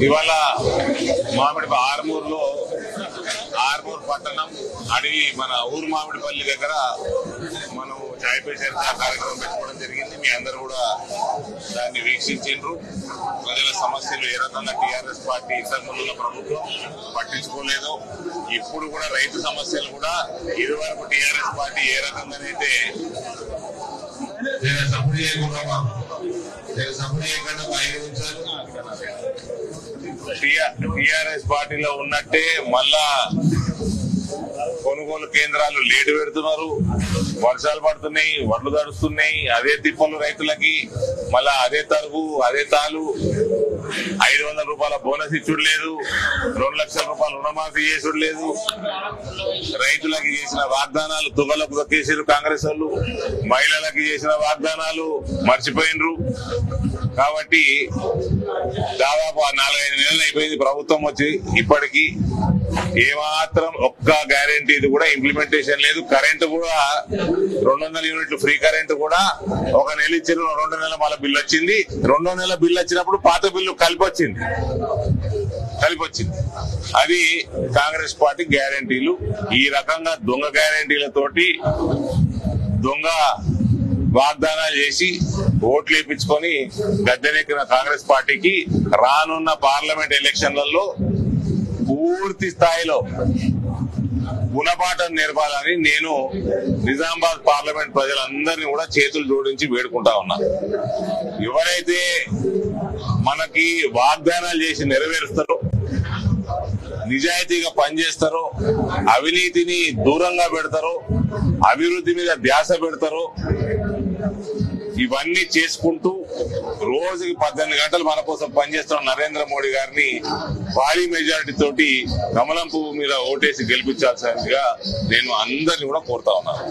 ఇవాళ మామిడి ఆర్మూర్లో ఆర్మూర్ పట్టణం అడవి మన ఊరు మామిడిపల్లి దగ్గర మనం చాయ్ పే చర్చ కార్యక్రమం పెట్టుకోవడం జరిగింది. మీ అందరూ కూడా దాన్ని వీక్షించారు. ప్రజల సమస్యలు ఏ రకంగా టీఆర్ఎస్ పార్టీ ఇంతకుముందున్న ప్రభుత్వం పట్టించుకోలేదు. ఇప్పుడు కూడా రైతు సమస్యలు కూడా ఇదివరకు టీఆర్ఎస్ పార్టీ ఏ రకంగానైతే సపోర్ట్ చేయకుండా 5 నిమిషాలు టీఆర్ఎస్ పార్టీలో ఉన్నట్టే మళ్ళా కొనుగోలు కేంద్రాలు లేటు పెడుతున్నారు. వర్షాలు పడుతున్నాయి, వడ్లు తడుస్తున్నాయి, అదే తిప్పలు రైతులకి. మళ్ళా అదే తరుగు, అదే తాలు. 500 రూపాయల బోనస్ ఇచ్చుడు లేదు, 2 లక్షల రూపాయలు రుణమాఫీ చేసుడు లేదు. రైతులకి చేసిన వాగ్దానాలు తుగలకు దొక్కేసారు కాంగ్రెస్ వాళ్ళు. మహిళలకి చేసిన వాగ్దానాలు మర్చిపోయినరు. కాబట్టి దాదాపు 4-5 నెలలు అయిపోయింది ప్రభుత్వం వచ్చి. ఇప్పటికీ ఏమాత్రం ఒక్క గ్యారెంటీ కూడా ఇంప్లిమెంటేషన్ లేదు. కరెంటు కూడా 200 యూనిట్లు ఫ్రీ కరెంటు కూడా 1 నెల ఇచ్చారు, 2 నెలల మళ్ళీ బిల్లు వచ్చింది. 2వ నెల బిల్లు వచ్చినప్పుడు పాత బిల్లు కలిపి వచ్చింది. అది కాంగ్రెస్ పార్టీ గ్యారెంటీలు. ఈ రకంగా దొంగ గ్యారెంటీలతోటి దొంగ వాగ్దానాలు చేసి ఓట్లు వేయించుకొని గద్దెనెక్కిన కాంగ్రెస్ పార్టీకి రానున్న పార్లమెంట్ ఎలక్షన్లలో పూర్తి స్థాయిలో గుణపాఠం నేర్పాలని నేను నిజామాబాద్ పార్లమెంట్ ప్రజలందరినీ కూడా చేతులు జోడించి వేడుకుంటా ఉన్నా. ఎవరైతే మనకి వాగ్దానాలు చేసి నెరవేరుస్తారో, నిజాయితీగా పనిచేస్తారో, అవినీతిని దూరంగా పెడతారో, అభివృద్ధి మీద ధ్యాస పెడతారో, ఇవన్నీ చేసుకుంటూ రోజుకి 18 గంటలు మన కోసం పనిచేస్తున్న నరేంద్ర మోడీ గారిని భారీ మెజారిటీ తోటి కమలం పువ్వు మీద ఓటేసి గెలిపించాల్సిందిగా నేను అందరినీ కూడా కోరుతా ఉన్నాను.